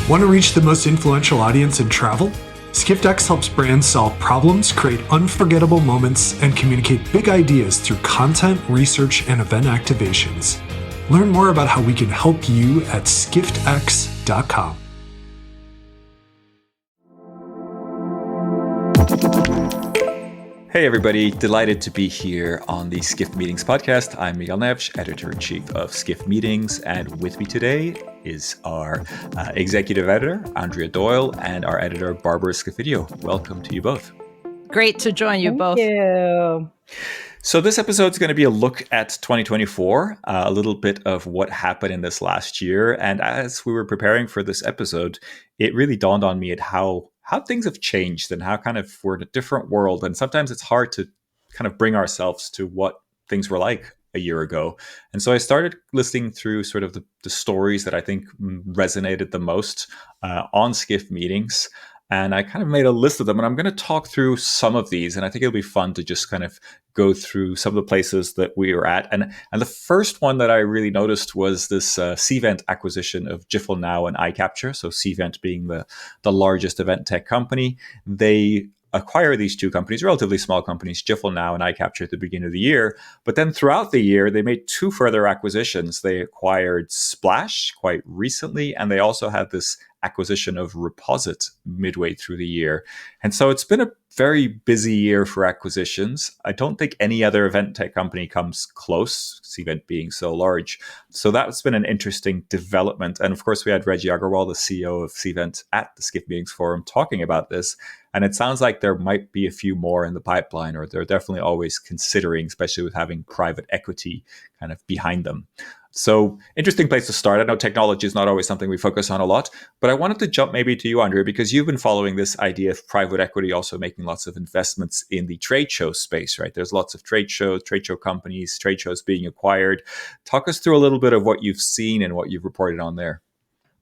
Want to reach the most influential audience in travel? SkiftX helps brands solve problems, create unforgettable moments, and communicate big ideas through content, research, and event activations. Learn more about how we can help you at skiftx.com. Hey everybody, delighted to be here on the Skift Meetings podcast. I'm Miguel Neves, editor-in-chief of Skift Meetings, and with me today is our executive editor, Andrea Doyle, and our editor, Barbara Scafidio. Welcome to you both. Great to join you both. Thank you. So this episode is going to be a look at 2024, a little bit of what happened in this last year. And as we were preparing for this episode, it really dawned on me at how things have changed and how kind of we're in a different world. And sometimes it's hard to kind of bring ourselves to what things were like a year ago. And so I started listening through sort of the stories that I think resonated the most on Skift Meetings. And I kind of made a list of them, and I'm going to talk through some of these. And I think it'll be fun to just kind of go through some of the places that we were at. And the first one that I really noticed was this Cvent acquisition of Jiffle Now and iCapture. So Cvent being the largest event tech company. They acquire these two companies, relatively small companies, Jiffle Now and iCapture at the beginning of the year. But then throughout the year, they made two further acquisitions. They acquired Splash quite recently, and they also had this acquisition of Reposit midway through the year. And so it's been a very busy year for acquisitions. I don't think any other event tech company comes close, Cvent being so large. So that's been an interesting development. And of course, we had Reggie Agarwal, the CEO of Cvent, at the Skift Meetings Forum talking about this. And it sounds like there might be a few more in the pipeline, or they're definitely always considering, especially with having private equity kind of behind them. So interesting place to start. I know technology is not always something we focus on a lot, but I wanted to jump maybe to you, Andrea, because you've been following this idea of private equity also making lots of investments in the trade show space, right? There's lots of trade show companies, trade shows being acquired. Talk us through a little bit of what you've seen and what you've reported on there.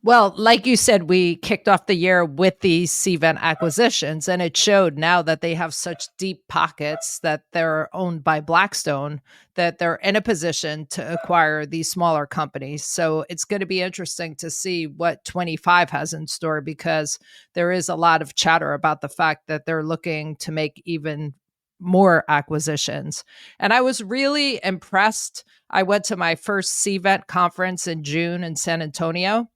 Well, like you said, we kicked off the year with these Cvent acquisitions, and it showed now that they have such deep pockets that they're owned by Blackstone, that they're in a position to acquire these smaller companies. So it's going to be interesting to see what 25 has in store, because there is a lot of chatter about the fact that they're looking to make even more acquisitions. And I was really impressed. I went to my first Cvent conference in June in San Antonio,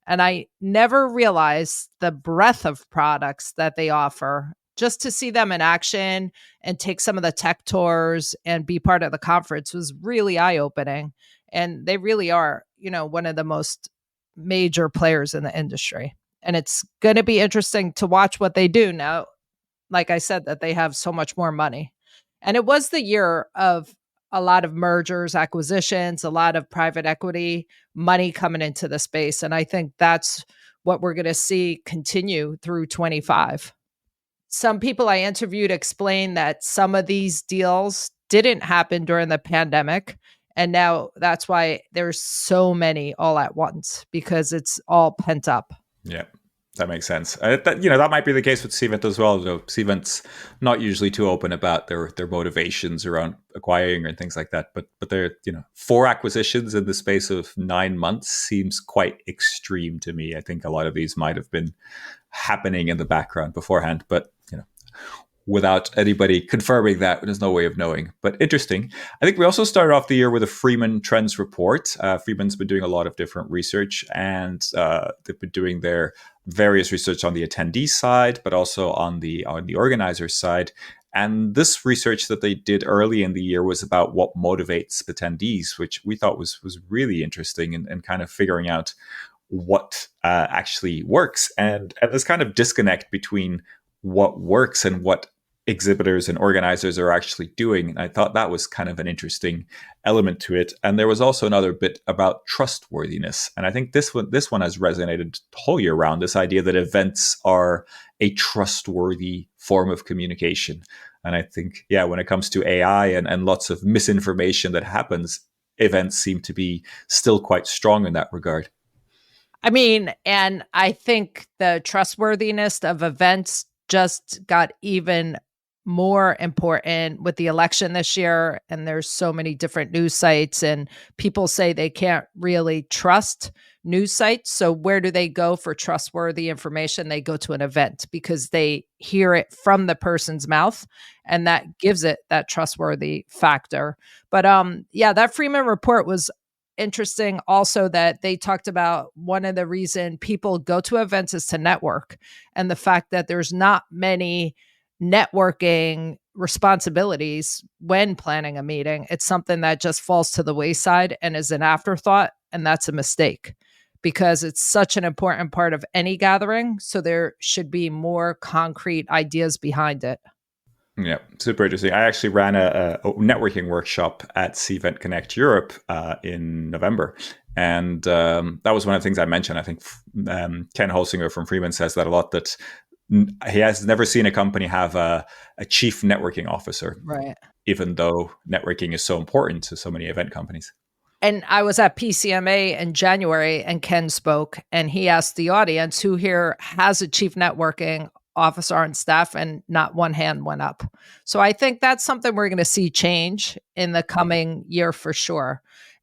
and I never realized the breadth of products that they offer. Just to see them in action and take some of the tech tours and be part of the conference was really eye-opening. And they really are, one of the most major players in the industry. And it's going to be interesting to watch what they do now. Like I said, that they have so much more money. And it was the year of a lot of mergers, acquisitions, a lot of private equity money coming into the space. And I think that's what we're going to see continue through 25. Some people I interviewed explained that some of these deals didn't happen during the pandemic. And now that's why there's so many all at once, because it's all pent up. Yeah. That makes sense. That might be the case with Cvent as well. Though Cvent's not usually too open about their motivations around acquiring and things like that. But they're 4 acquisitions in the space of 9 months seems quite extreme to me. I think a lot of these might have been happening in the background beforehand, but without anybody confirming that, there's no way of knowing. But interesting. I think we also started off the year with a Freeman Trends report. Freeman's been doing a lot of different research, and they've been doing their various research on the attendee side, but also on the organizer side. And this research that they did early in the year was about what motivates attendees, which we thought was really interesting, and kind of figuring out what actually works. And this kind of disconnect between what works and what exhibitors and organizers are actually doing. And I thought that was kind of an interesting element to it. And there was also another bit about trustworthiness. And I think this one has resonated the whole year round, this idea that events are a trustworthy form of communication. And I think, when it comes to AI and lots of misinformation that happens, events seem to be still quite strong in that regard. I mean, and I think the trustworthiness of events just got even more important with the election this year. And there's so many different news sites, and people say they can't really trust news sites. So where do they go for trustworthy information? They go to an event because they hear it from the person's mouth, and that gives it that trustworthy factor. But yeah, that Freeman report was interesting also, that they talked about one of the reason people go to events is to network, and the fact that there's not many networking responsibilities when planning a meeting. It's something that just falls to the wayside and is an afterthought, and that's a mistake because it's such an important part of any gathering. So there should be more concrete ideas behind it. Yeah, super interesting. I actually ran a networking workshop at Cvent Connect Europe in November. And that was one of the things I mentioned. I think Ken Holsinger from Freeman says that a lot, that he has never seen a company have a chief networking officer, right? Even though networking is so important to so many event companies. And I was at PCMA in January, and Ken spoke, and he asked the audience who here has a chief networking officer on staff, and not one hand went up. So I think that's something we're going to see change in the coming year for sure.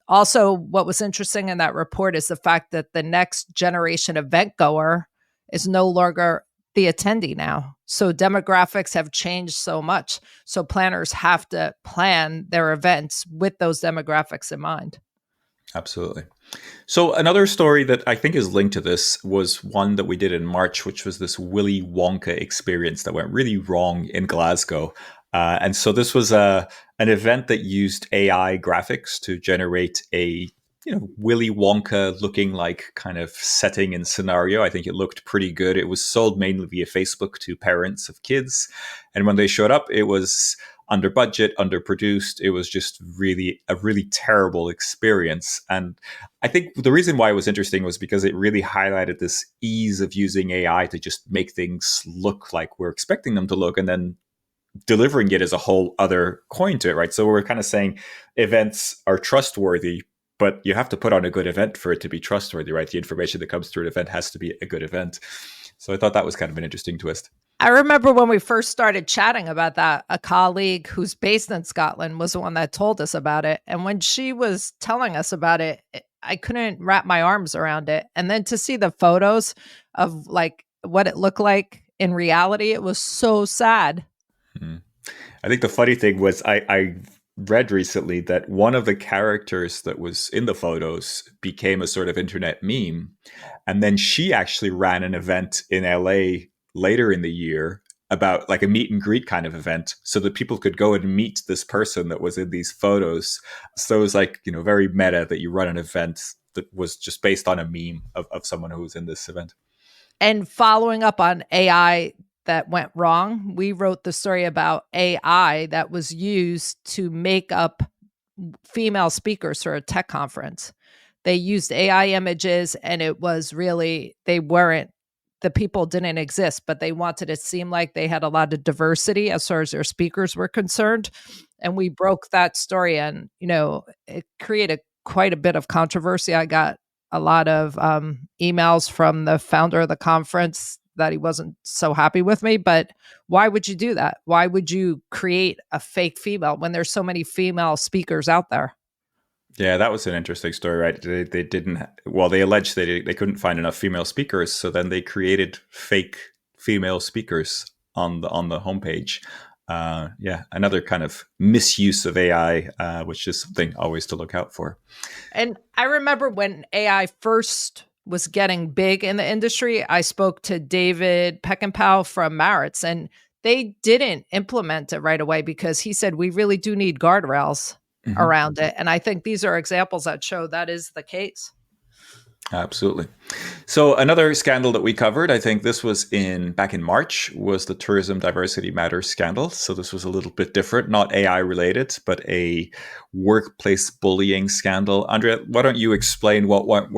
Also, what was interesting in that report is the fact that the next generation event goer is no longer the attendee now. So demographics have changed so much. So planners have to plan their events with those demographics in mind. Absolutely. So another story that I think is linked to this was one that we did in March, which was this Willy Wonka experience that went really wrong in Glasgow. And so this was an event that used AI graphics to generate a Willy Wonka looking like kind of setting and scenario. I think it looked pretty good. It was sold mainly via Facebook to parents of kids. And when they showed up, it was under budget, underproduced. It was just really a really terrible experience. And I think the reason why it was interesting was because it really highlighted this ease of using AI to just make things look like we're expecting them to look, and then delivering it as a whole other coin to it, right? So we're kind of saying events are trustworthy, but you have to put on a good event for it to be trustworthy, right? The information that comes through an event has to be a good event. So I thought that was kind of an interesting twist. I remember when we first started chatting about that, a colleague who's based in Scotland was the one that told us about it. And when she was telling us about it, I couldn't wrap my arms around it. And then to see the photos of like what it looked like in reality, it was so sad. Mm-hmm. I think the funny thing was I read recently that one of the characters that was in the photos became a sort of internet meme. And then she actually ran an event in LA later in the year about like a meet and greet kind of event so that people could go and meet this person that was in these photos. So it was like, very meta that you run an event that was just based on a meme of someone who was in this event. And following up on AI that went wrong, we wrote the story about AI that was used to make up female speakers for a tech conference. They used AI images, and it was really, the people didn't exist, but they wanted it to seem like they had a lot of diversity as far as their speakers were concerned. And we broke that story, and, it created quite a bit of controversy. I got a lot of emails from the founder of the conference that he wasn't so happy with me. But why would you do that? Why would you create a fake female when there's so many female speakers out there? Yeah, that was an interesting story, right? They didn't, well, they alleged they couldn't find enough female speakers. So then they created fake female speakers on the homepage. Yeah, another kind of misuse of AI, which is something always to look out for. And I remember when AI first was getting big in the industry, I spoke to David Peckinpah from Maritz, and they didn't implement it right away because he said, we really do need guardrails around it. And I think these are examples that show that is the case. Absolutely. So another scandal that we covered, I think this was back in March, was the Tourism Diversity Matters scandal. So this was a little bit different, not AI related, but a workplace bullying scandal. Andrea, why don't you explain what went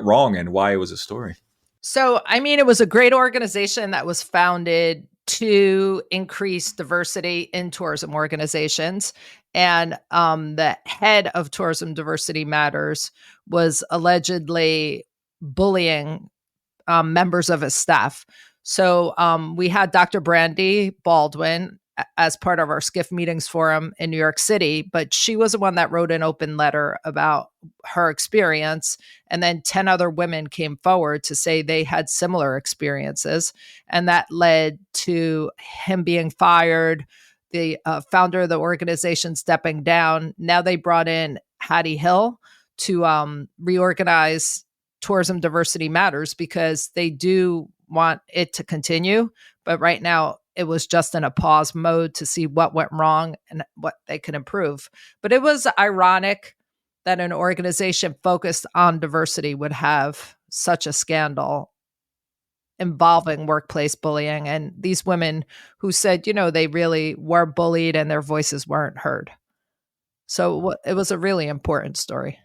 wrong and why it was a story? So, it was a great organization that was founded to increase diversity in tourism organizations. And the head of Tourism Diversity Matters was allegedly bullying members of his staff. So we had Dr. Brandy Baldwin as part of our Skift Meetings forum in New York City, but she was the one that wrote an open letter about her experience. And then 10 other women came forward to say they had similar experiences. And that led to him being fired, the founder of the organization stepping down. Now they brought in Hattie Hill to reorganize Tourism Diversity Matters because they do want it to continue. But right now, it was just in a pause mode to see what went wrong and what they could improve. But it was ironic that an organization focused on diversity would have such a scandal involving workplace bullying. And these women who said, they really were bullied and their voices weren't heard. So it was a really important story.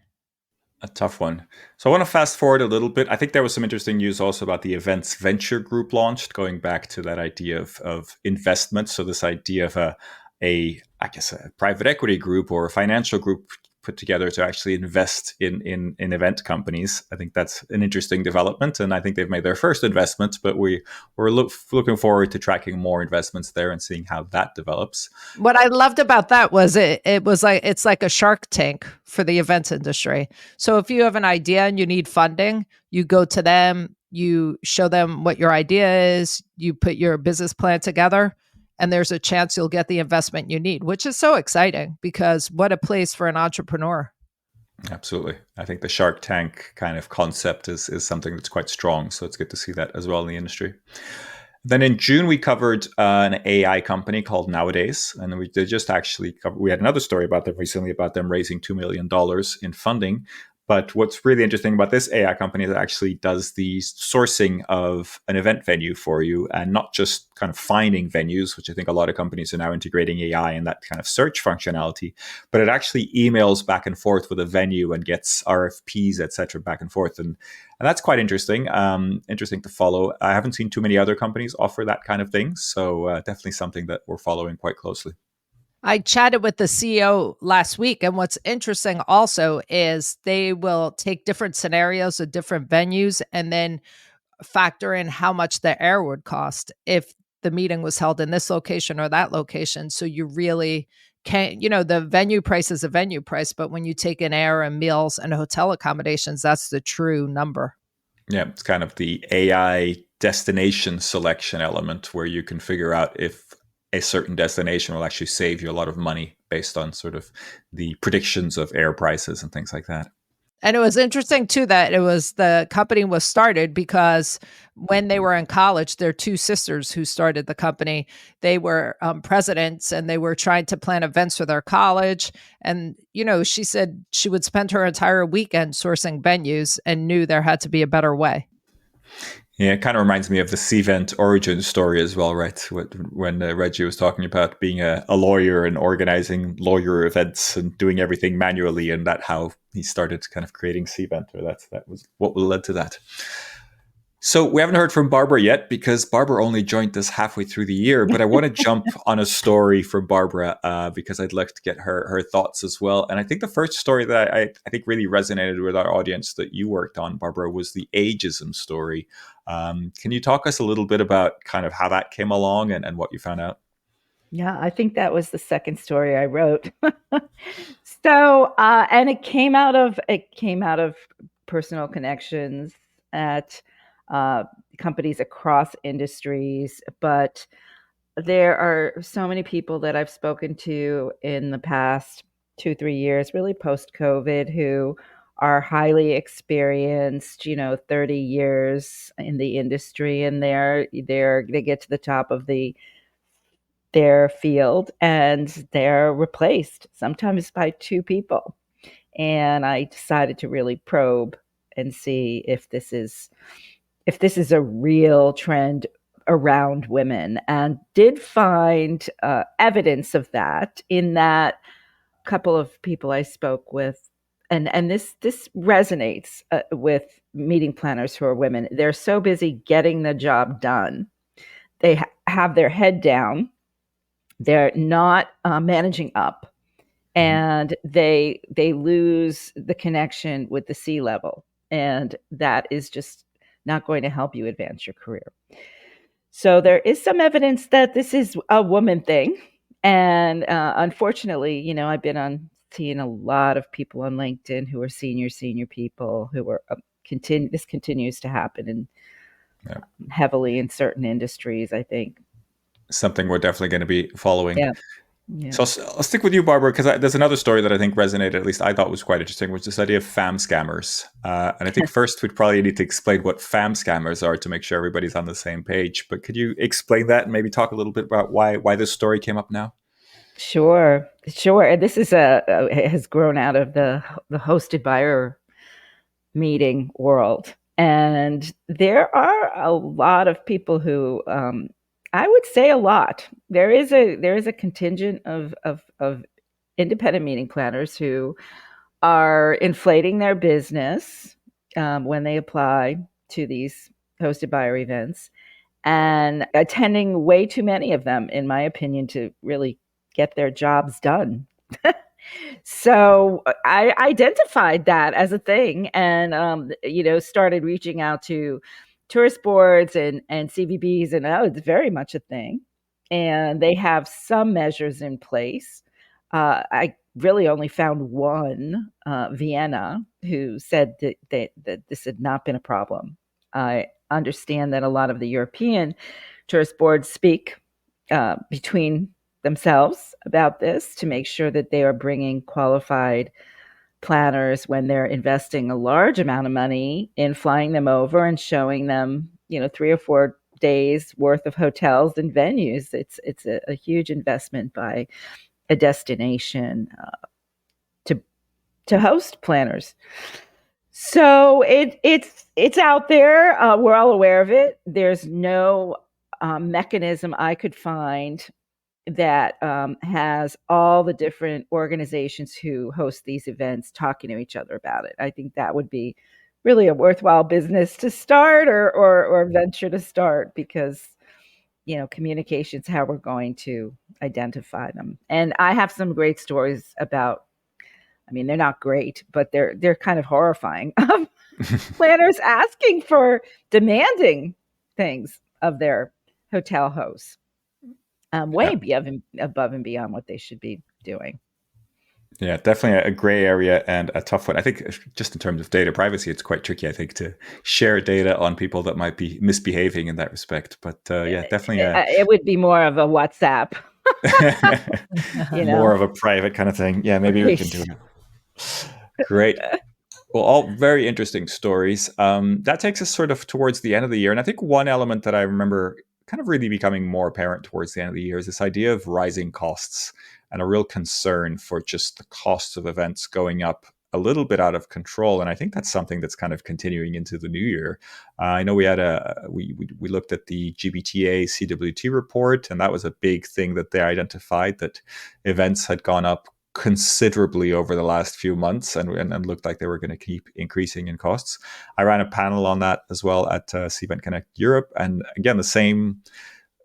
A tough one. So I want to fast forward a little bit. I think there was some interesting news also about the events venture group launched, going back to that idea of investment. So this idea of a private equity group or a financial group put together to actually invest in event companies. I think that's an interesting development, and I think they've made their first investment, but we're looking forward to tracking more investments there and seeing how that develops. What I loved about that was it was like, it's like a Shark Tank for the events industry. So if you have an idea and you need funding, you go to them, you show them what your idea is, you put your business plan together, and there's a chance you'll get the investment you need, which is so exciting because what a place for an entrepreneur. Absolutely. I think the Shark Tank kind of concept is something that's quite strong. So it's good to see that as well in the industry. Then in June, we covered an AI company called Nowadays. And we did just actually we had another story about them recently, about them raising $2 million in funding. But what's really interesting about this AI company is it actually does the sourcing of an event venue for you, and not just kind of finding venues, which I think a lot of companies are now integrating AI in that kind of search functionality, but it actually emails back and forth with a venue and gets RFPs, et cetera, back and forth. And that's quite interesting, interesting to follow. I haven't seen too many other companies offer that kind of thing. So definitely something that we're following quite closely. I chatted with the CEO last week, and what's interesting also is they will take different scenarios of different venues and then factor in how much the air would cost if the meeting was held in this location or that location. So you really can't, the venue price is a venue price, but when you take in air and meals and hotel accommodations, that's the true number. Yeah, it's kind of the AI destination selection element where you can figure out if a certain destination will actually save you a lot of money based on sort of the predictions of air prices and things like that. And it was interesting too that the company was started because when they were in college, their two sisters who started the company, they were presidents and they were trying to plan events for their college. And, she said she would spend her entire weekend sourcing venues and knew there had to be a better way. Yeah, it kind of reminds me of the Cvent origin story as well, right? When Reggie was talking about being a lawyer and organizing lawyer events and doing everything manually, and that how he started kind of creating Cvent, or that was what led to that. So we haven't heard from Barbara yet because Barbara only joined us halfway through the year, but I want to jump on a story from Barbara because I'd like to get her thoughts as well. And I think the first story that I think really resonated with our audience that you worked on, Barbara, was the ageism story. Can you talk us a little bit about kind of how that came along and what you found out? Yeah, I think that was the second story I wrote. So, and it came out of personal connections at companies across industries, but there are so many people that I've spoken to in the past 2-3 years, really post-COVID, who are highly experienced, 30 years in the industry, and they get to the top of their field and they're replaced sometimes by two people. And I decided to really probe and see if this is a real trend around women, and did find evidence of that in that couple of people I spoke with. And this resonates with meeting planners who are women. They're so busy getting the job done. They have their head down. They're not managing up, and they lose the connection with the C-level. And that is just not going to help you advance your career. So there is some evidence that this is a woman thing. And unfortunately, I've been on seeing a lot of people on LinkedIn who are senior people who are this continues to happen in Yeah. heavily in certain industries, I think. Something we're definitely going to be following. Yeah. Yeah. So I'll stick with you, Barbara, because there's another story that I think resonated, at least I thought was quite interesting, which is this idea of fam scammers. And I think first we'd probably need to explain what fam scammers are to make sure everybody's on the same page. But could you explain that and maybe talk a little bit about why this story came up now? Sure. This is it has grown out of the hosted buyer meeting world. And there are a lot of people who, I would say a lot. There is a contingent of independent meeting planners who are inflating their business when they apply to these hosted buyer events and attending way too many of them, in my opinion, to really get their jobs done. So I identified that as a thing and, started reaching out to tourist boards and CVBs, and it's very much a thing. And they have some measures in place. I really only found one, Vienna, who said that this had not been a problem. I understand that a lot of the European tourist boards speak between themselves about this to make sure that they are bringing qualified planners when they're investing a large amount of money in flying them over and showing them, 3 or 4 days worth of hotels and venues. It's a huge investment by a destination to host planners. So it's out there. We're all aware of it. There's no mechanism I could find that has all the different organizations who host these events talking to each other about it. I think that would be really a worthwhile business to start or venture to start, because communication's how we're going to identify them. And I have some great stories about, they're not great, but they're kind of horrifying. Planners asking for demanding things of their hotel hosts. Way above and beyond what they should be doing. Yeah, definitely a gray area and a tough one. I think just in terms of data privacy, it's quite tricky, I think, to share data on people that might be misbehaving in that respect. But definitely. It would be more of a WhatsApp. More of a private kind of thing. Yeah, maybe we can do it. Great. Well, all very interesting stories. That takes us sort of towards the end of the year. And I think one element that I remember kind of really becoming more apparent towards the end of the year is this idea of rising costs and a real concern for just the costs of events going up a little bit out of control. And I think that's something that's kind of continuing into the new year. I know we had we looked at the GBTA CWT report, and that was a big thing that they identified, that events had gone up considerably over the last few months and looked like they were going to keep increasing in costs. I ran a panel on that as well at Cvent Connect Europe, and again the same,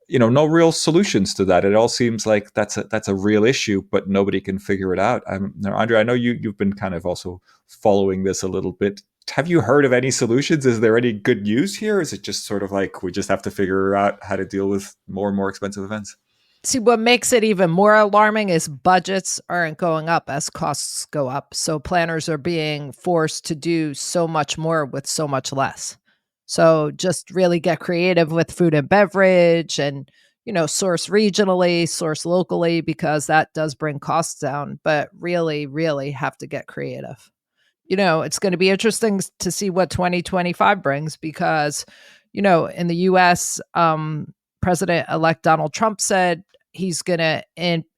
no real solutions to that. It all seems like that's a real issue, but nobody can figure it out. Now, Andrea, I know you've been kind of also following this a little bit. Have you heard of any solutions? Is there any good news here? Is it just sort of like we just have to figure out how to deal with more and more expensive events? See, what makes it even more alarming is budgets aren't going up as costs go up. So planners are being forced to do so much more with so much less. So just really get creative with food and beverage and, source regionally, source locally, because that does bring costs down, but really, really have to get creative. It's going to be interesting to see what 2025 brings because, in the US, President-elect Donald Trump said he's going to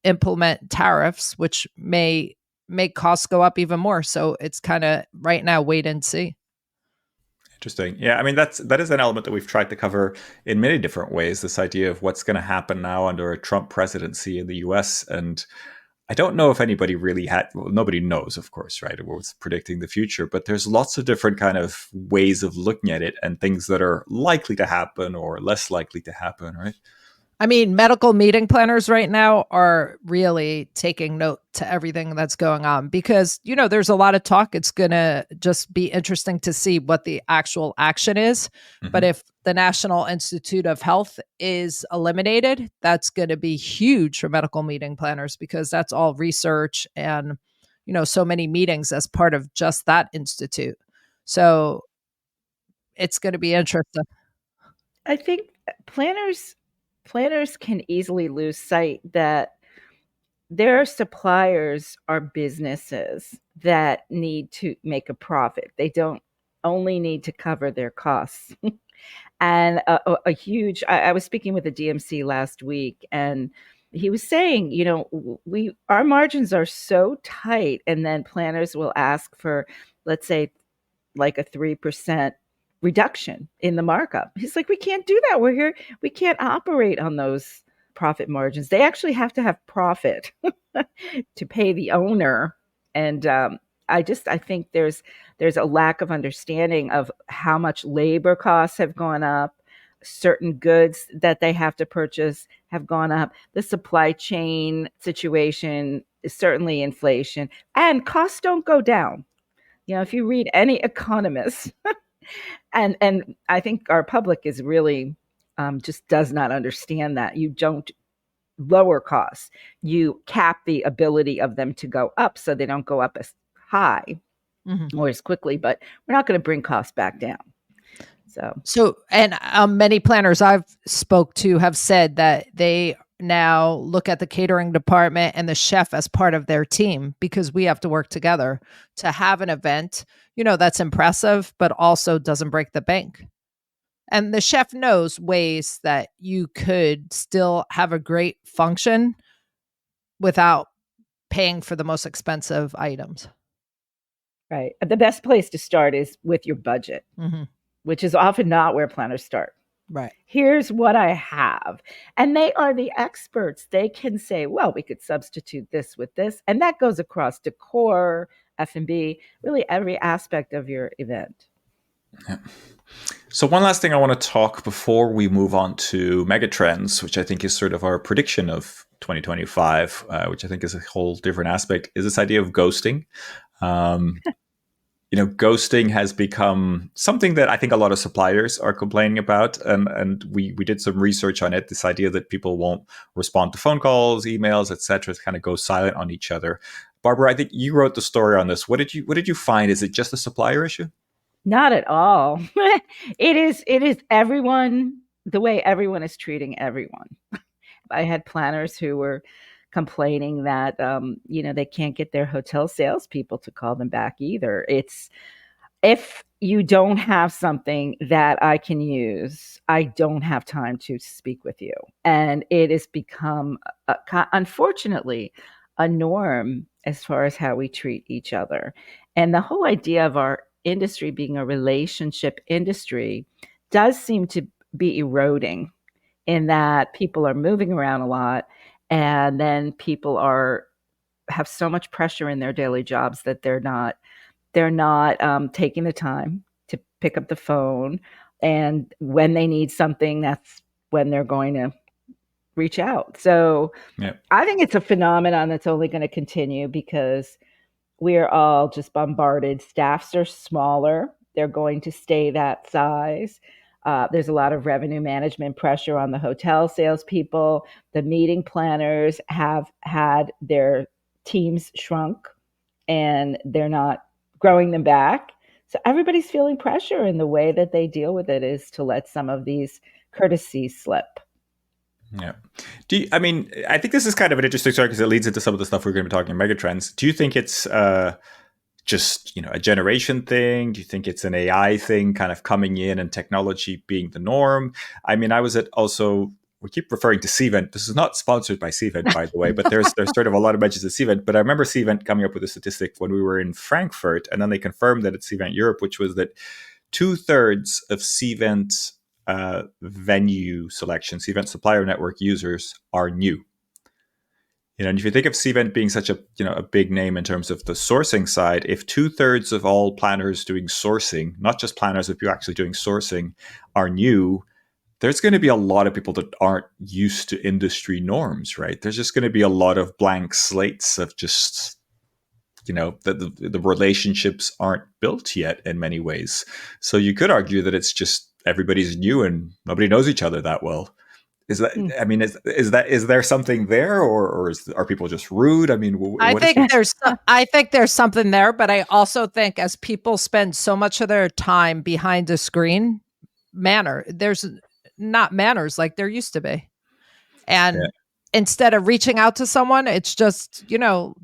implement tariffs, which may make costs go up even more. So it's kind of right now, wait and see. Interesting. Yeah, that is an element that we've tried to cover in many different ways, this idea of what's going to happen now under a Trump presidency in the US. And I don't know if anybody really nobody knows, of course, right? What's predicting the future, but there's lots of different kind of ways of looking at it and things that are likely to happen or less likely to happen, right? I mean, medical meeting planners right now are really taking note to everything that's going on because, there's a lot of talk. It's going to just be interesting to see what the actual action is. But Mhm. if the National Institute of Health is eliminated, that's going to be huge for medical meeting planners because that's all research and, so many meetings as part of just that institute. So it's going to be interesting. I think planners can easily lose sight that their suppliers are businesses that need to make a profit. They don't only need to cover their costs. And a huge I was speaking with a DMC last week, and he was saying, we our margins are so tight, and then planners will ask for, let's say, like a 3% reduction in the markup. He's like, we can't do that. We're here. We can't operate on those profit margins. They actually have to have profit to pay the owner. And I think there's a lack of understanding of how much labor costs have gone up. Certain goods that they have to purchase have gone up. The supply chain situation is certainly inflation, and costs don't go down. If you read any economist, and I think our public is really just does not understand that you don't lower costs, you cap the ability of them to go up so they don't go up as high or as quickly. But we're not going to bring costs back down. So, and many planners I've spoke to have said that they now look at the catering department and the chef as part of their team because we have to work together to have an event, that's impressive, but also doesn't break the bank. And the chef knows ways that you could still have a great function without paying for the most expensive items. Right. The best place to start is with your budget, which is often not where planners start. Right. Here's what I have. And they are the experts. They can say, well, we could substitute this with this. And that goes across decor, F&B, really every aspect of your event. Yeah. So one last thing I want to talk before we move on to megatrends, which I think is sort of our prediction of 2025, which I think is a whole different aspect, is this idea of ghosting. Ghosting has become something that I think a lot of suppliers are complaining about. And we did some research on it, this idea that people won't respond to phone calls, emails, etc., kind of go silent on each other. Barbara, I think you wrote the story on this. What did you find? Is it just a supplier issue? Not at all. It is everyone, the way everyone is treating everyone. I had planners who were complaining that they can't get their hotel salespeople to call them back either. It's, if you don't have something that I can use, I don't have time to speak with you. And it has become, unfortunately, a norm as far as how we treat each other. And the whole idea of our industry being a relationship industry does seem to be eroding, in that people are moving around a lot, and then people have so much pressure in their daily jobs that they're not taking the time to pick up the phone, and when they need something, that's when they're going to reach out. So I think it's a phenomenon that's only going to continue because we're all just bombarded. Staffs are smaller. They're going to stay that size. There's a lot of revenue management pressure on the hotel salespeople. The meeting planners have had their teams shrunk, and they're not growing them back. So everybody's feeling pressure, and the way that they deal with it is to let some of these courtesies slip. Yeah. I think this is kind of an interesting story because it leads into some of the stuff we're going to be talking about megatrends. Do you think it's just a generation thing? Do you think it's an AI thing kind of coming in and technology being the norm? I mean, I was at also, we keep referring to Cvent. This is not sponsored by Cvent, by the way, but there's sort of a lot of mentions of Cvent. But I remember Cvent coming up with a statistic when we were in Frankfurt, and then they confirmed that at Cvent Europe, which was that 2/3 of Cvent venue selection, Cvent supplier network users are new. And if you think of Cvent being such a big name in terms of the sourcing side, if 2/3 of all planners doing sourcing, not just planners, but people actually doing sourcing, are new, there's going to be a lot of people that aren't used to industry norms, right? There's just going to be a lot of blank slates of just, the relationships aren't built yet in many ways. So you could argue that it's just everybody's new and nobody knows each other that well. Is that? I mean, is there something there, or are people just rude? I mean, I think there's something there, but I also think as people spend so much of their time behind a screen, there's not manners like there used to be, and instead of reaching out to someone, it's just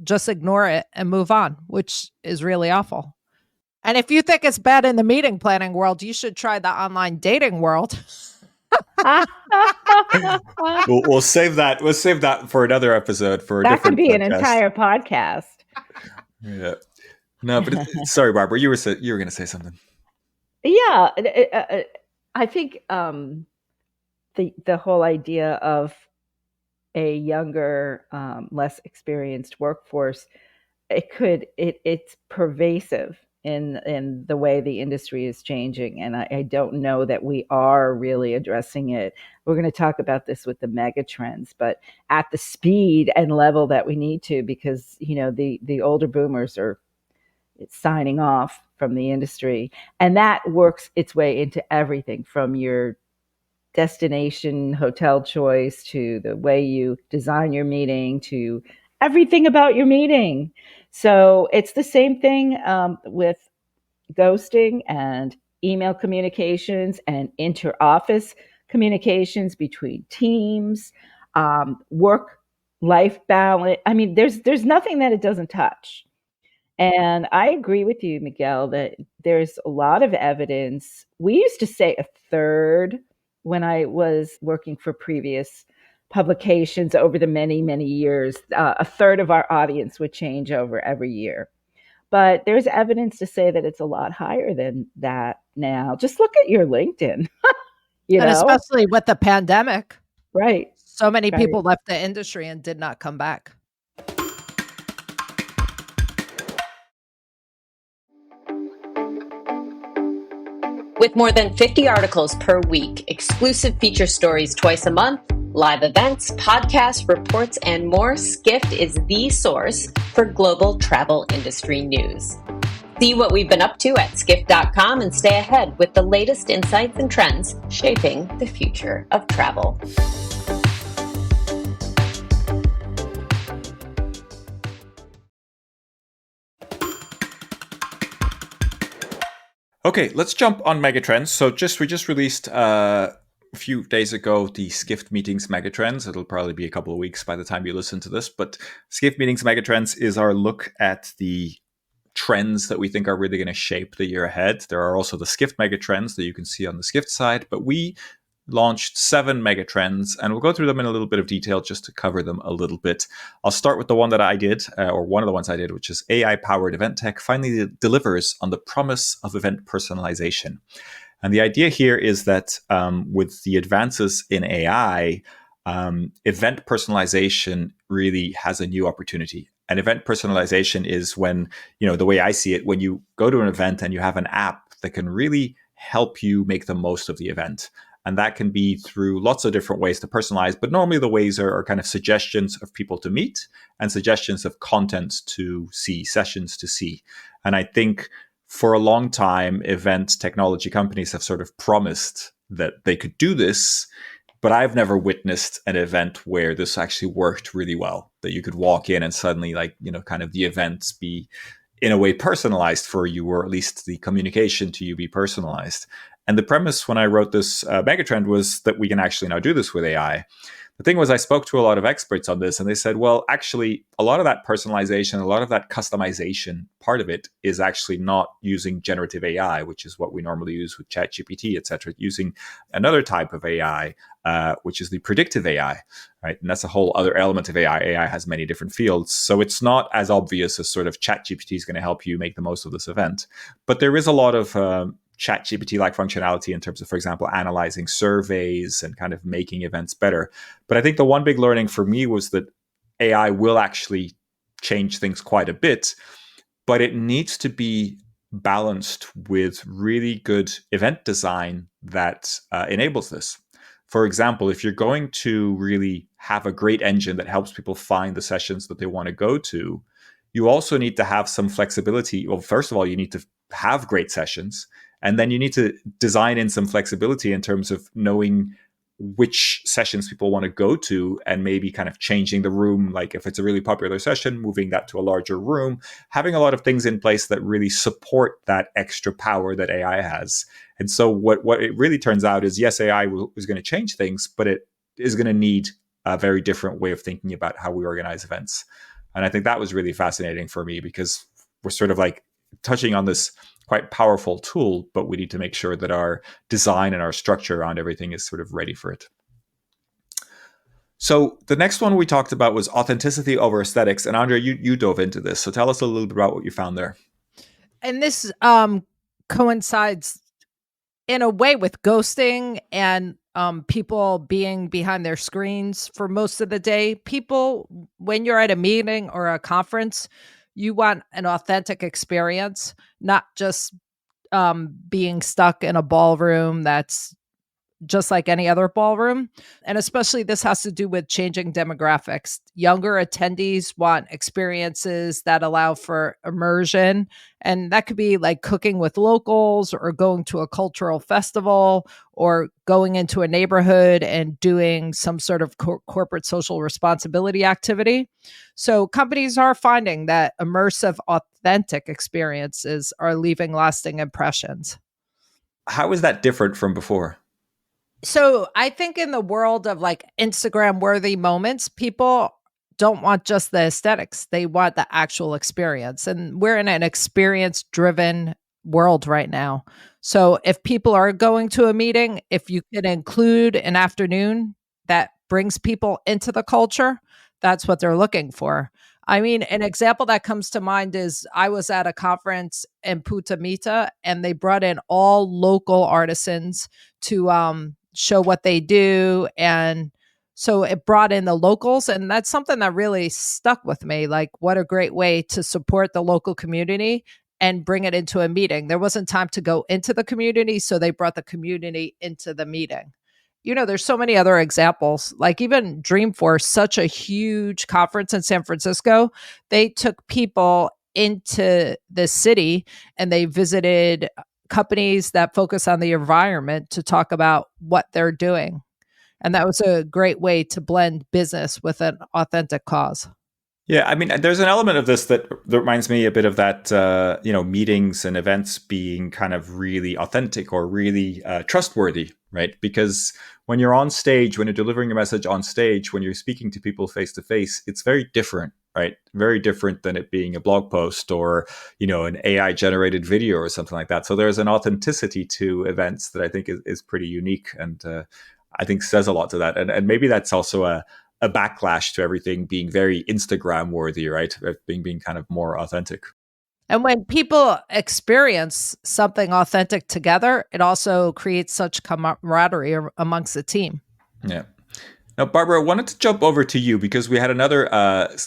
just ignore it and move on, which is really awful. And if you think it's bad in the meeting planning world, you should try the online dating world. we'll save that. We'll save that for another episode for a that different could be podcast. An entire podcast. Yeah. No, but sorry, Barbara, you were going to say something. Yeah, I think the whole idea of a younger, less experienced workforce, it's pervasive in the way the industry is changing. And I don't know that we are really addressing it. We're going to talk about this with the mega trends, but at the speed and level that we need to, because, the older boomers are signing off from the industry. And that works its way into everything from your destination hotel choice to the way you design your meeting to everything about your meeting. So it's the same thing with ghosting and email communications and inter-office communications between teams, work-life balance. I mean, there's nothing that it doesn't touch. And I agree with you, Miguel, that there's a lot of evidence. We used to say a third when I was working for previous publications over the many, many years. A third of our audience would change over every year. But there's evidence to say that it's a lot higher than that now. Just look at your LinkedIn, And especially with the pandemic. Right. So many people left the industry and did not come back. With more than 50 articles per week, exclusive feature stories twice a month, live events, podcasts, reports, and more, Skift is the source for global travel industry news. See what we've been up to at skift.com and stay ahead with the latest insights and trends shaping the future of travel. Okay, let's jump on megatrends. So we just released a few days ago the Skift Meetings megatrends. It'll probably be a couple of weeks by the time you listen to this, but Skift Meetings megatrends is our look at the trends that we think are really going to shape the year ahead. There are also the Skift megatrends that you can see on the Skift side, but we launched 7 megatrends, and we'll go through them in a little bit of detail just to cover them a little bit. I'll start with the one that I did, or one of the ones I did, which is AI-powered event tech finally delivers on the promise of event personalization. And the idea here is that with the advances in AI, event personalization really has a new opportunity. And event personalization is when, the way I see it, when you go to an event and you have an app that can really help you make the most of the event. And that can be through lots of different ways to personalize, but normally the ways are kind of suggestions of people to meet and suggestions of content to see, sessions to see. And I think for a long time, event technology companies have sort of promised that they could do this, but I've never witnessed an event where this actually worked really well, that you could walk in and suddenly kind of the events be in a way personalized for you, or at least the communication to you be personalized. And the premise when I wrote this megatrend was that we can actually now do this with AI. The thing was, I spoke to a lot of experts on this, and they said, well, actually, a lot of that personalization, a lot of that customization part of it is actually not using generative AI, which is what we normally use with ChatGPT, et cetera, using another type of AI, which is the predictive AI, right? And that's a whole other element of AI. AI has many different fields. So it's not as obvious as sort of ChatGPT is going to help you make the most of this event. But there is a lot of ChatGPT-like functionality in terms of, for example, analyzing surveys and kind of making events better. But I think the one big learning for me was that AI will actually change things quite a bit, but it needs to be balanced with really good event design that enables this. For example, if you're going to really have a great engine that helps people find the sessions that they want to go to, you also need to have some flexibility. Well, first of all, you need to have great sessions, and then you need to design in some flexibility in terms of knowing which sessions people want to go to, and maybe kind of changing the room. Like if it's a really popular session, moving that to a larger room, having a lot of things in place that really support that extra power that AI has. And so what it really turns out is, yes, AI is going to change things, but it is going to need a very different way of thinking about how we organize events. And I think that was really fascinating for me, because we're sort of like touching on this quite powerful tool, but we need to make sure that our design and our structure around everything is sort of ready for it. So the next one we talked about was authenticity over aesthetics. And Andrea, you dove into this. So tell us a little bit about what you found there. And this coincides in a way with ghosting and people being behind their screens for most of the day. People, when you're at a meeting or a conference, you want an authentic experience, not just being stuck in a ballroom that's just like any other ballroom. And especially this has to do with changing demographics. Younger attendees want experiences that allow for immersion. And that could be like cooking with locals, or going to a cultural festival, or going into a neighborhood and doing some sort of corporate social responsibility activity. So companies are finding that immersive, authentic experiences are leaving lasting impressions. How is that different from before? So I think in the world of like Instagram worthy moments, people don't want just the aesthetics. They want the actual experience. And we're in an experience driven world right now. So if people are going to a meeting, if you can include an afternoon that brings people into the culture, that's what they're looking for. I mean, an example that comes to mind is I was at a conference in Puta Mita, and they brought in all local artisans to show what they do. And so it brought in the locals. And that's something that really stuck with me. Like, what a great way to support the local community and bring it into a meeting. There wasn't time to go into the community, so they brought the community into the meeting. You know, there's so many other examples, like even Dreamforce, such a huge conference in San Francisco. They took people into the city and they visited companies that focus on the environment to talk about what they're doing. And that was a great way to blend business with an authentic cause. Yeah, I mean, there's an element of this that reminds me a bit of that, meetings and events being kind of really authentic or really trustworthy, right? Because when you're on stage, when you're delivering a message on stage, when you're speaking to people face to face, it's very different, right? Very different than it being a blog post or, an AI generated video or something like that. So there's an authenticity to events that I think is pretty unique, and I think says a lot to that. And maybe that's also a backlash to everything being very Instagram worthy, right? Being kind of more authentic. And when people experience something authentic together, it also creates such camaraderie amongst the team. Yeah. Now, Barbara, I wanted to jump over to you because we had another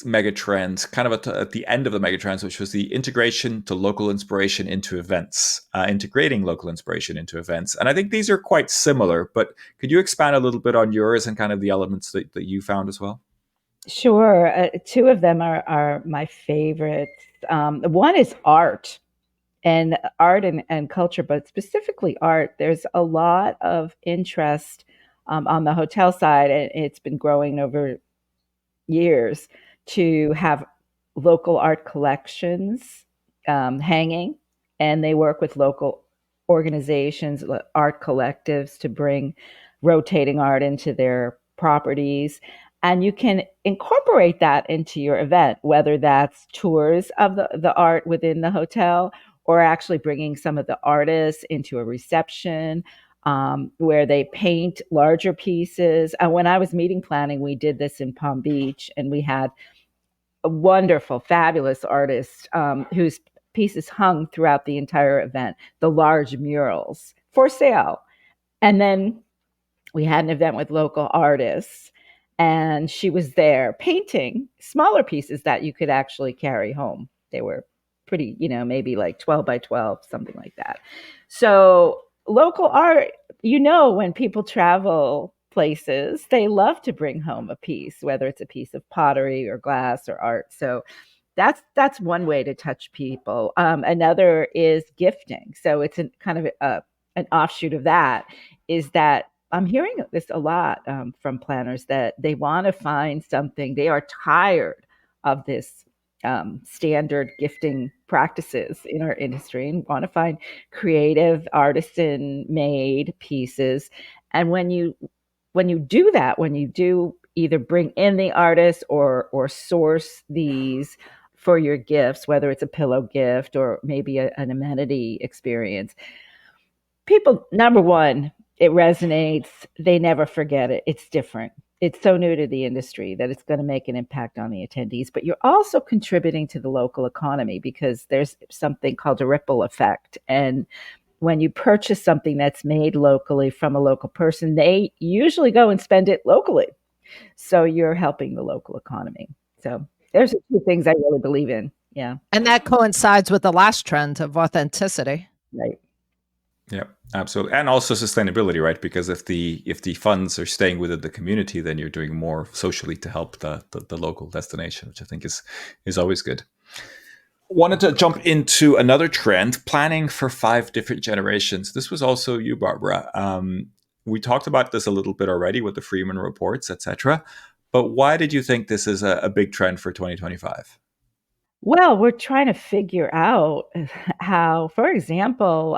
mega trend kind of at the end of the mega trends, which was the integration to local inspiration into events, integrating local inspiration into events. And I think these are quite similar, but could you expand a little bit on yours and kind of the elements that you found as well? Sure. Two of them are my favorites. One is art and culture, but specifically art. There's a lot of interest on the hotel side, and it's been growing over years to have local art collections hanging, and they work with local organizations, art collectives, to bring rotating art into their properties. And you can incorporate that into your event, whether that's tours of the art within the hotel, or actually bringing some of the artists into a reception where they paint larger pieces. And when I was meeting planning, we did this in Palm Beach, and we had a wonderful, fabulous artist whose pieces hung throughout the entire event, the large murals for sale. And then we had an event with local artists, and she was there painting smaller pieces that you could actually carry home. They were pretty, maybe like 12 by 12, something like that. So local art, when people travel places, they love to bring home a piece, whether it's a piece of pottery or glass or art. So that's one way to touch people. Another is gifting. So it's kind of an offshoot of that, is that I'm hearing this a lot from planners, that they want to find something. They are tired of this standard gifting practices in our industry, and want to find creative, artisan made pieces. And when you do that, when you do either bring in the artist or source these for your gifts, whether it's a pillow gift or maybe an amenity experience, people, number one, it resonates. They never forget it. It's different. It's so new to the industry that it's going to make an impact on the attendees. But you're also contributing to the local economy, because there's something called a ripple effect. And when you purchase something that's made locally from a local person, they usually go and spend it locally. So you're helping the local economy. So there's the two things I really believe in. Yeah. And that coincides with the last trend of authenticity. Right. Yeah, absolutely. And also sustainability, right? Because if the funds are staying within the community, then you're doing more socially to help the local destination, which I think is always good. Wanted to jump into another trend, planning for 5 different generations. This was also you, Barbara. We talked about this a little bit already with the Freeman reports, etc. But why did you think this is a big trend for 2025? Well, we're trying to figure out how, for example,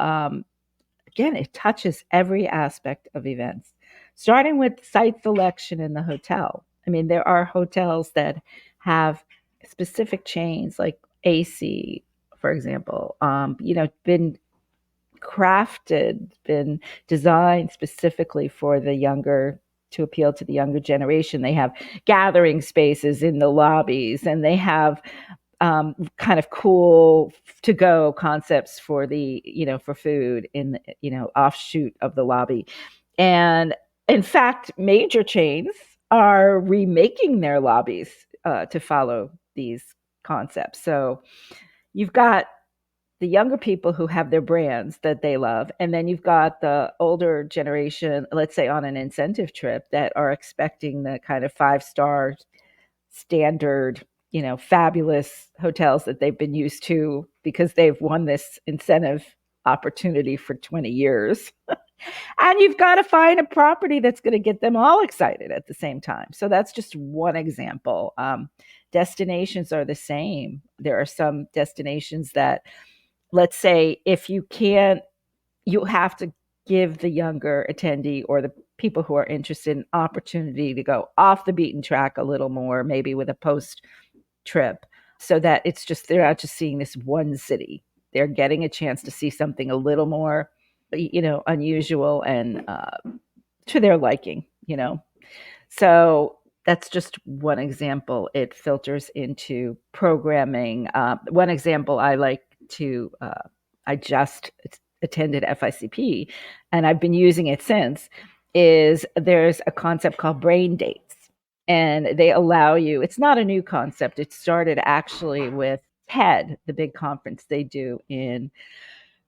again, it touches every aspect of events, starting with site selection in the hotel. I mean, there are hotels that have specific chains like AC, for example, been crafted, been designed specifically for the younger, to appeal to the younger generation. They have gathering spaces in the lobbies, and they have kind of cool to go concepts for for food in offshoot of the lobby. And in fact, major chains are remaking their lobbies to follow these concepts. So you've got the younger people who have their brands that they love, and then you've got the older generation, let's say on an incentive trip, that are expecting the kind of 5-star standard, fabulous hotels that they've been used to because they've won this incentive opportunity for 20 years. And you've got to find a property that's going to get them all excited at the same time. So that's just one example. Destinations are the same. There are some destinations that, let's say, if you can't, you have to give the younger attendee or the people who are interested an opportunity to go off the beaten track a little more, maybe with a post trip, so that they're not just seeing this one city. They're getting a chance to see something a little more, unusual and to their liking, So that's just one example. It filters into programming. One example I like to, I just attended FICP, and I've been using it since, is there's a concept called brain dates. And they allow you, it's not a new concept. It started actually with TED, the big conference they do in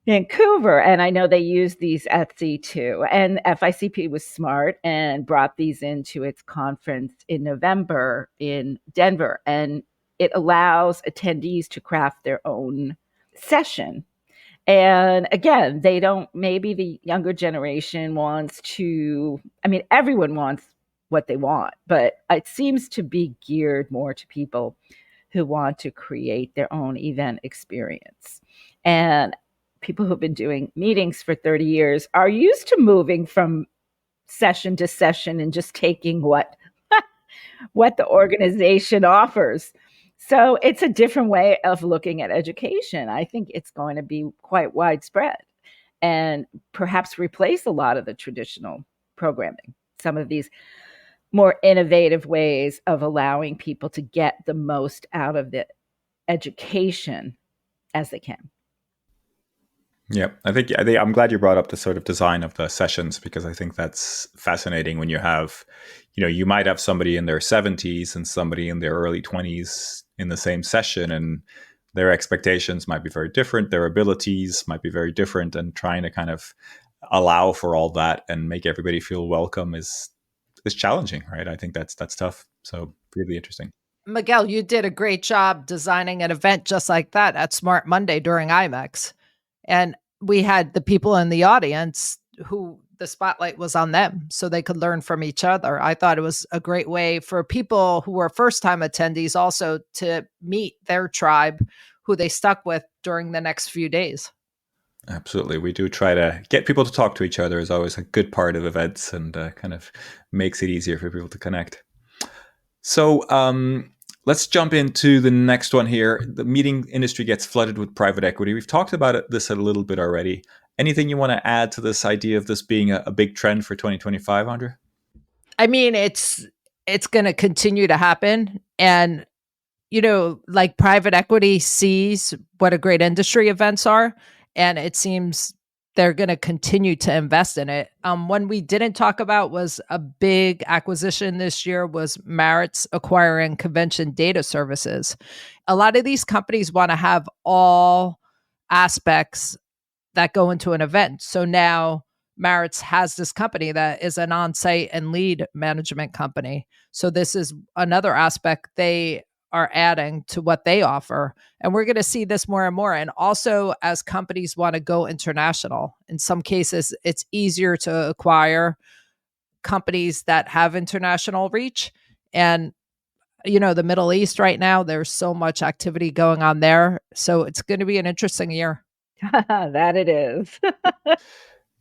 Vancouver. And I know they use these at Sea too. And FICP was smart and brought these into its conference in November in Denver. And it allows attendees to craft their own session. And again, maybe the younger generation wants to, everyone wants what they want, but it seems to be geared more to people who want to create their own event experience. And people who've been doing meetings for 30 years are used to moving from session to session and just taking what the organization offers. So it's a different way of looking at education. I think it's going to be quite widespread and perhaps replace a lot of the traditional programming. Some of these more innovative ways of allowing people to get the most out of the education as they can. Yeah, I'm glad you brought up the sort of design of the sessions, because I think that's fascinating when you have, you might have somebody in their 70s and somebody in their early 20s in the same session, and their expectations might be very different. Their abilities might be very different, and trying to kind of allow for all that and make everybody feel welcome is is challenging, right? I think that's tough. So really interesting. Miguel, you did a great job designing an event just like that at Smart Monday during IMEX. And we had the people in the audience who the spotlight was on them so they could learn from each other. I thought it was a great way for people who were first-time attendees also to meet their tribe who they stuck with during the next few days. Absolutely. We do try to get people to talk to each other is always a good part of events and kind of makes it easier for people to connect. So let's jump into the next one here. The meeting industry gets flooded with private equity. We've talked about this a little bit already. Anything you want to add to this idea of this being a big trend for 2025, Andrea? I mean, it's going to continue to happen. And, like private equity sees what a great industry events are. And it seems they're going to continue to invest in it. One we didn't talk about was a big acquisition this year was Marriott's acquiring convention data services. A lot of these companies want to have all aspects that go into an event. So now Marriott's has this company that is an on-site and lead management company. So this is another aspect they are adding to what they offer. And we're going to see this more and more. And also as companies want to go international, in some cases, it's easier to acquire companies that have international reach. And, the Middle East right now, there's so much activity going on there. So it's going to be an interesting year. That it is.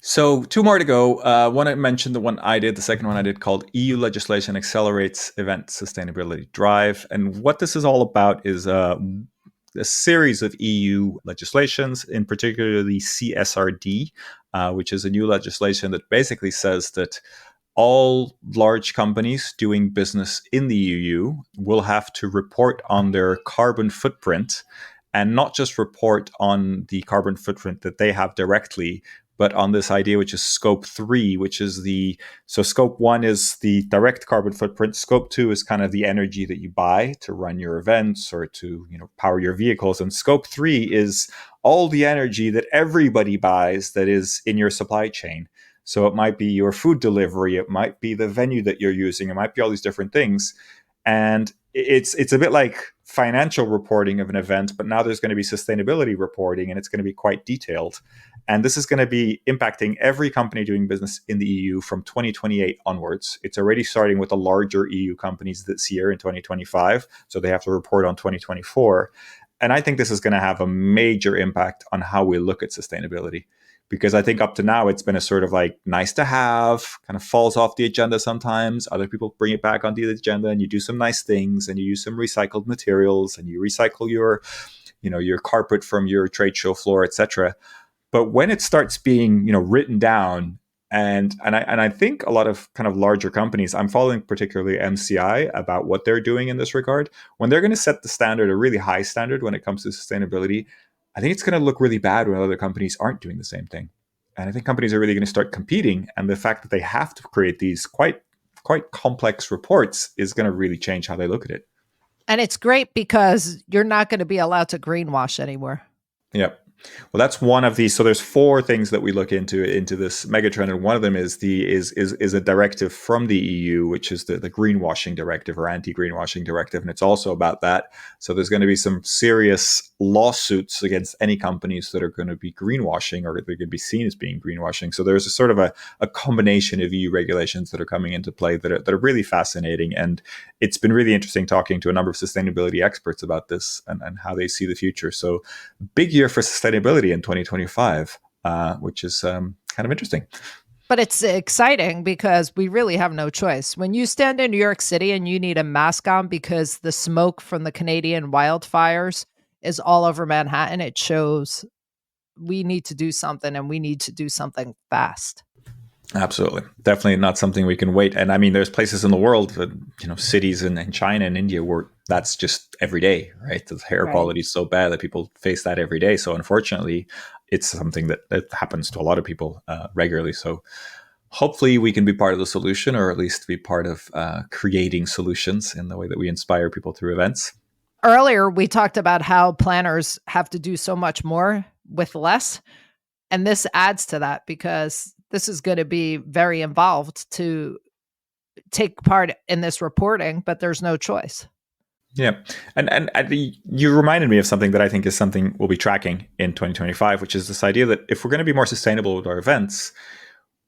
So 2 more to go. One I mentioned, the one I did, the second one I did called EU Legislation Accelerates Event Sustainability Drive. And what this is all about is a series of EU legislations, in particular the CSRD, which is a new legislation that basically says that all large companies doing business in the EU will have to report on their carbon footprint, and not just report on the carbon footprint that they have directly, but on this idea, which is scope 3, which is so scope 1 is the direct carbon footprint. Scope 2 is kind of the energy that you buy to run your events or to, power your vehicles. And scope 3 is all the energy that everybody buys that is in your supply chain. So it might be your food delivery, it might be the venue that you're using, it might be all these different things. And it's a bit like financial reporting of an event, but now there's going to be sustainability reporting, and it's going to be quite detailed. And this is going to be impacting every company doing business in the EU from 2028 onwards. It's already starting with the larger EU companies this year in 2025, so they have to report on 2024. And I think this is going to have a major impact on how we look at sustainability. Because I think up to now, it's been a sort of like nice to have, kind of falls off the agenda sometimes. Other people bring it back onto the agenda, and you do some nice things, and you use some recycled materials, and you recycle your carpet from your trade show floor, etc. But when it starts being, written down, and I think a lot of kind of larger companies, I'm following particularly MCI about what they're doing in this regard. When they're going to set the standard, a really high standard when it comes to sustainability, I think it's going to look really bad when other companies aren't doing the same thing. And I think companies are really going to start competing. And the fact that they have to create these quite complex reports is going to really change how they look at it. And it's great because you're not going to be allowed to greenwash anymore. Yep. Well, that's one of these. So there's 4 things that we look into this megatrend, and one of them is a directive from the EU, which is the greenwashing directive or anti-greenwashing directive, and it's also about that. So there's going to be some serious lawsuits against any companies that are going to be greenwashing, or they're going to be seen as being greenwashing. So there's a sort of a combination of EU regulations that are coming into play that are really fascinating, and it's been really interesting talking to a number of sustainability experts about this and how they see the future. So big year for sustainability in 2025, which is kind of interesting. But it's exciting because we really have no choice. When you stand in New York City and you need a mask on because the smoke from the Canadian wildfires is all over Manhattan, it shows we need to do something, and we need to do something fast. Absolutely. Definitely not something we can wait. And I mean, there's places in the world that, cities in China and India where that's just every day, right? The air quality is so bad that people face that every day. So unfortunately, it's something that happens to a lot of people regularly. So hopefully we can be part of the solution, or at least be part of creating solutions in the way that we inspire people through events. Earlier, we talked about how planners have to do so much more with less. And this adds to that because this is going to be very involved to take part in this reporting, but there's no choice. Yeah. And you reminded me of something that I think is something we'll be tracking in 2025, which is this idea that if we're going to be more sustainable with our events,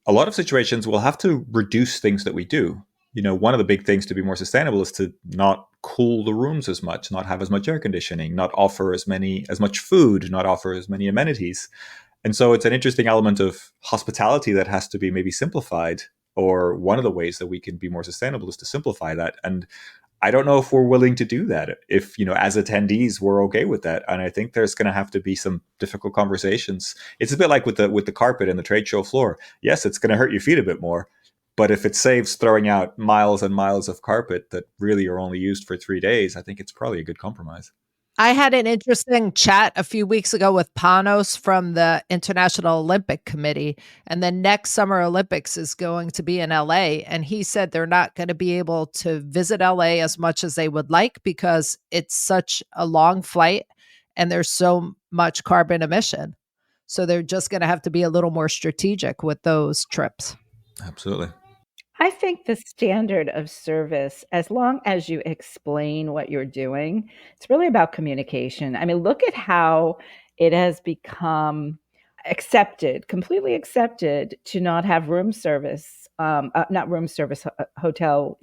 a lot of situations we'll have to reduce things that we do. One of the big things to be more sustainable is to not cool the rooms as much, not have as much air conditioning, not offer as much food, not offer as many amenities. And so it's an interesting element of hospitality that has to be maybe simplified, or one of the ways that we can be more sustainable is to simplify that. And I don't know if we're willing to do that. If, as attendees, we're okay with that. And I think there's going to have to be some difficult conversations. It's a bit like with the carpet and the trade show floor. Yes, it's going to hurt your feet a bit more. But if it saves throwing out miles and miles of carpet that really are only used for 3 days, I think it's probably a good compromise. I had an interesting chat a few weeks ago with Panos from the International Olympic Committee, and the next Summer Olympics is going to be in LA. And he said they're not going to be able to visit LA as much as they would like because it's such a long flight and there's so much carbon emission. So they're just going to have to be a little more strategic with those trips. Absolutely. I think the standard of service, as long as you explain what you're doing, it's really about communication. I mean, look at how it has become completely accepted to not have room service, not room service, hotel,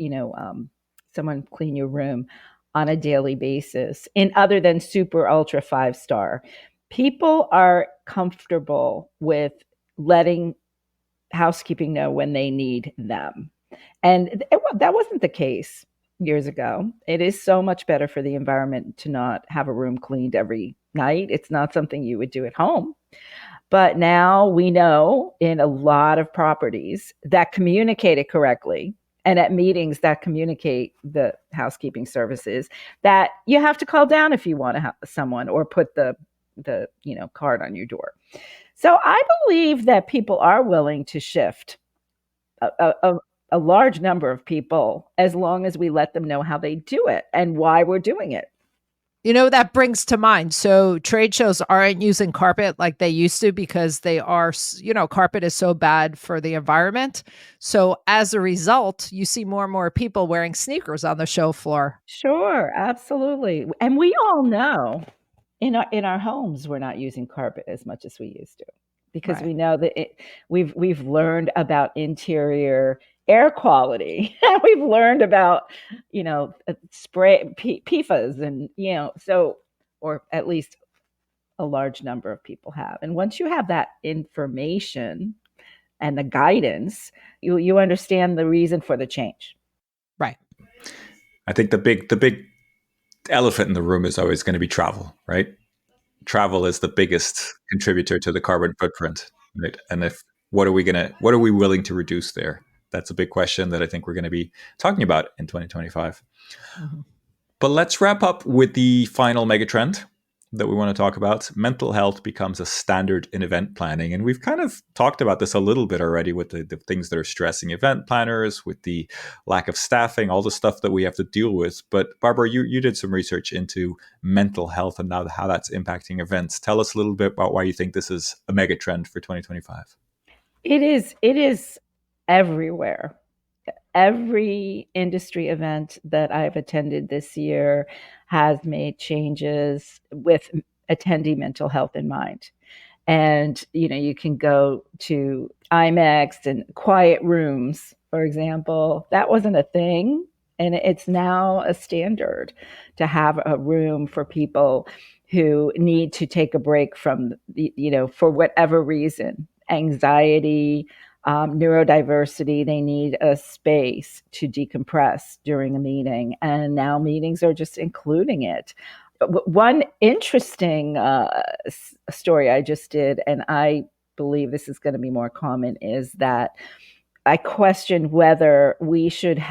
someone clean your room on a daily basis in other than super ultra 5-star. People are comfortable with letting housekeeping know when they need them. And that wasn't the case years ago. It is so much better for the environment to not have a room cleaned every night. It's not something you would do at home. But now we know in a lot of properties that communicate it correctly, and at meetings that communicate the housekeeping services, that you have to call down if you want to have someone, or put the card on your door. So I believe that people are willing to shift, a large number of people, as long as we let them know how they do it and why we're doing it. That brings to mind. So trade shows aren't using carpet like they used to because they are, carpet is so bad for the environment. So as a result, you see more and more people wearing sneakers on the show floor. Sure, absolutely. And we all know in our homes, we're not using carpet as much as we used to, because we know that we've learned about interior air quality. We've learned about, spray PFAS, and, or at least a large number of people have. And once you have that information and the guidance, you understand the reason for the change. Right. I think the big elephant in the room is always going to be travel, right? Travel is the biggest contributor to the carbon footprint, right? And what are we willing to reduce there? That's a big question that I think we're going to be talking about in 2025. Mm-hmm. But let's wrap up with the final megatrend that we want to talk about. Mental health becomes a standard in event planning. And we've kind of talked about this a little bit already with the things that are stressing event planners, with the lack of staffing, all the stuff that we have to deal with. But Barbara, you did some research into mental health and now how that's impacting events. Tell us a little bit about why you think this is a megatrend for 2025. It is everywhere. Every industry event that I've attended this year has made changes with attendee mental health in mind. And, you can go to IMAX and quiet rooms, for example. That wasn't a thing. And it's now a standard to have a room for people who need to take a break from, for whatever reason, anxiety, neurodiversity. They need a space to decompress during a meeting. And now meetings are just including it. One interesting story I just did, and I believe this is going to be more common, is that I questioned whether we should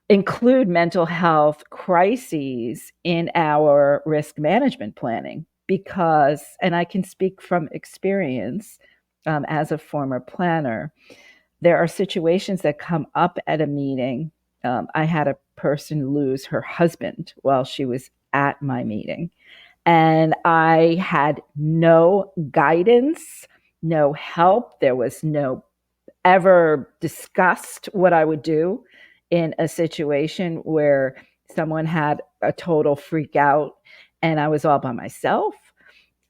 include mental health crises in our risk management planning, because, and I can speak from experience, as a former planner, there are situations that come up at a meeting. I had a person lose her husband while she was at my meeting, and I had no guidance, no help. There was no ever discussed what I would do in a situation where someone had a total freak out and I was all by myself.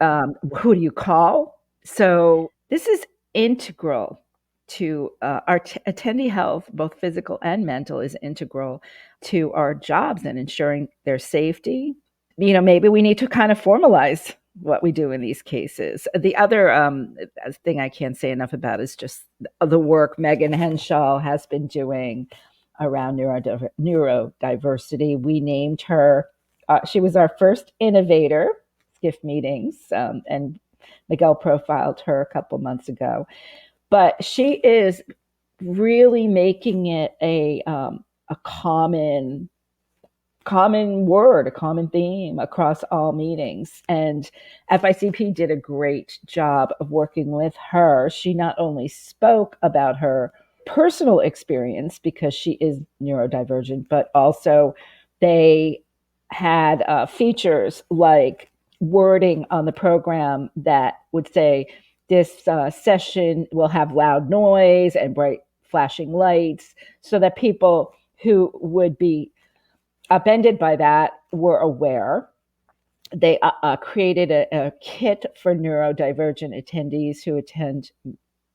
Who do you call? So this is integral to our attendee health, both physical and mental, is integral to our jobs and ensuring their safety. Maybe we need to kind of formalize what we do in these cases. The other thing I can't say enough about is just the work Megan Henshaw has been doing around neurodiversity. We named her, she was our first innovator, Skift Meetings, and Miguel profiled her a couple months ago. But she is really making it a common word, a common theme across all meetings. And FICP did a great job of working with her. She not only spoke about her personal experience because she is neurodivergent, but also they had features like wording on the program that would say, this session will have loud noise and bright flashing lights, so that people who would be upended by that were aware. They created a kit for neurodivergent attendees who attend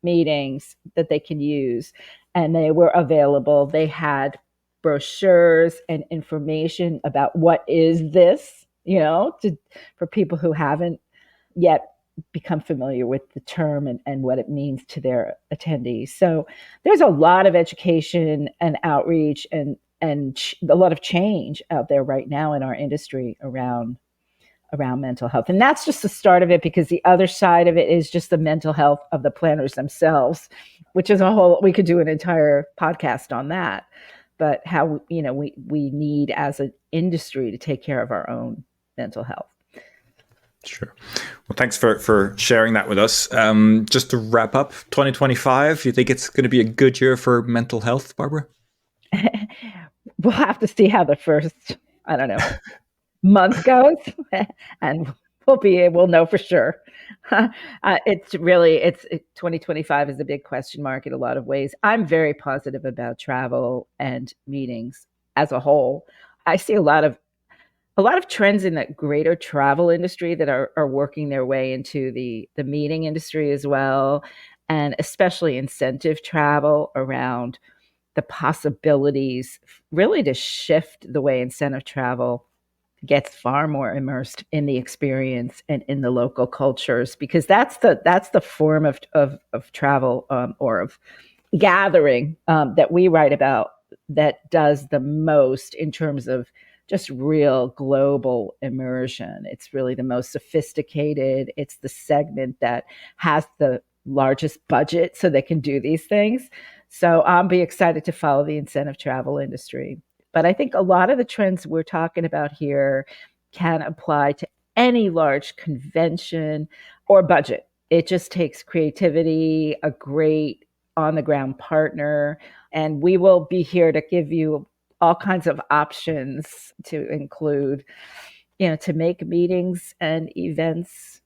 meetings that they can use, and they were available. They had brochures and information about what is this, for people who haven't yet become familiar with the term and what it means to their attendees. So there's a lot of education and outreach and a lot of change out there right now in our industry around mental health. And that's just the start of it, because the other side of it is just the mental health of the planners themselves, which is we could do an entire podcast on that. But how, we need as an industry to take care of our own mental health. Sure. Well, thanks for sharing that with us. Just to wrap up, 2025, you think it's going to be a good year for mental health, Barbara? We'll have to see how the first, month goes, and we'll know for sure. 2025 is a big question mark in a lot of ways. I'm very positive about travel and meetings as a whole. I see a lot of trends in the greater travel industry that are working their way into the meeting industry as well, and especially incentive travel around the possibilities really to shift the way incentive travel gets far more immersed in the experience and in the local cultures, because that's the form of travel or of gathering that we write about that does the most in terms of just real global immersion. It's really the most sophisticated. It's the segment that has the largest budget so they can do these things. So I'll be excited to follow the incentive travel industry. But I think a lot of the trends we're talking about here can apply to any large convention or budget. It just takes creativity, a great on-the-ground partner, and we will be here to give you all kinds of options to include, to make meetings and events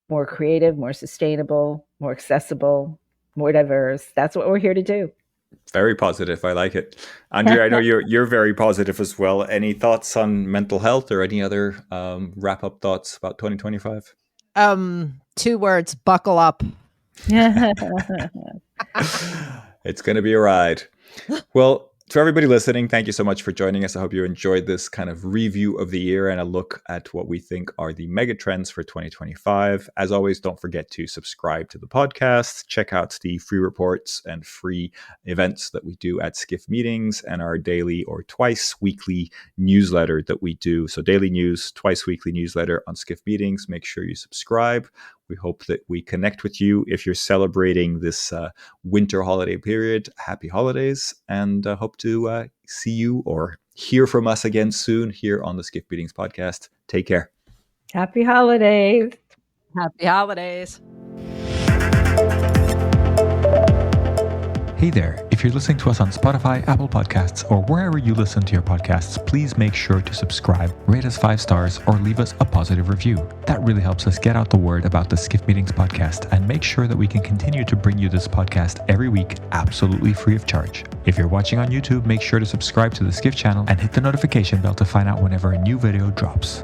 more creative, more sustainable, more accessible, more diverse. That's what we're here to do. Very positive. I like it. Andrea, I know you're very positive as well. Any thoughts on mental health or any other wrap-up thoughts about 2025? 2 words, buckle up. It's going to be a ride. Well, to everybody listening, thank you so much for joining us. I hope you enjoyed this kind of review of the year and a look at what we think are the mega trends for 2025. As always, don't forget to subscribe to the podcast, check out the free reports and free events that we do at Skift Meetings, and our daily or twice weekly newsletter that we do. So daily news, twice weekly newsletter on Skift Meetings. Make sure you subscribe. We hope that we connect with you if you're celebrating this winter holiday period. Happy holidays, and hope to see you or hear from us again soon here on the Skift Meetings podcast. Take care. Happy holidays. Happy holidays. Hey there, if you're listening to us on Spotify, Apple Podcasts, or wherever you listen to your podcasts, please make sure to subscribe, rate us 5 stars, or leave us a positive review. That really helps us get out the word about the Skift Meetings podcast and make sure that we can continue to bring you this podcast every week absolutely free of charge. If you're watching on YouTube, make sure to subscribe to the Skift channel and hit the notification bell to find out whenever a new video drops.